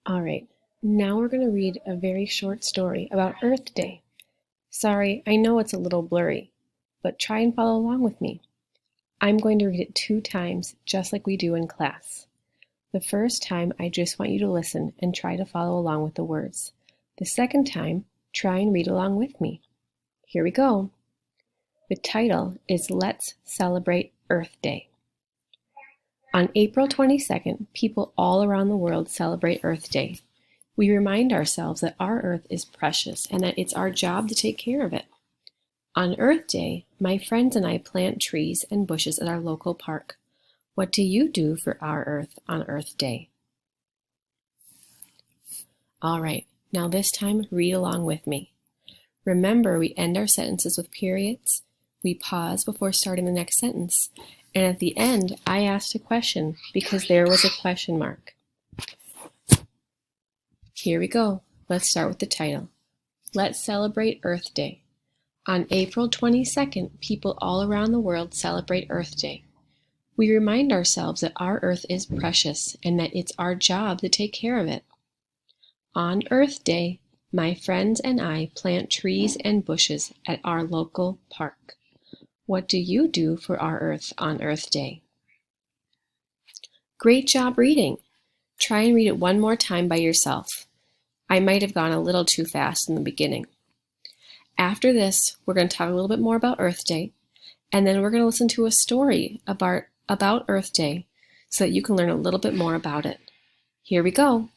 All right, now we're going to read a very short story about Earth Day. Sorry, I know it's a little blurry, but try and follow along with me. I'm going to read it 2 times, just like we do in class. The first time, I just want you to listen and try to follow along with the words. The second time, try and read along with me. Here we go. The title is Let's Celebrate Earth Day. On April 22nd, people all around the world celebrate Earth Day. We remind ourselves that our Earth is precious and that it's our job to take care of it. On Earth Day, my friends and I plant trees and bushes at our local park. What do you do for our Earth on Earth Day? All right, now this time read along with me. Remember, we end our sentences with periods. We pause before starting the next sentence. And at the end, I asked a question because there was a question mark. Here we go. Let's start with the title. Let's celebrate Earth Day. On April 22nd, people all around the world celebrate Earth Day. We remind ourselves that our Earth is precious and that it's our job to take care of it. On Earth Day, my friends and I plant trees and bushes at our local park. What do you do for our Earth on Earth Day? Great job reading! Try and read it one more time by yourself. I might have gone a little too fast in the beginning. After this, we're going to talk a little bit more about Earth Day, and then we're going to listen to a story about Earth Day so that you can learn a little bit more about it. Here we go.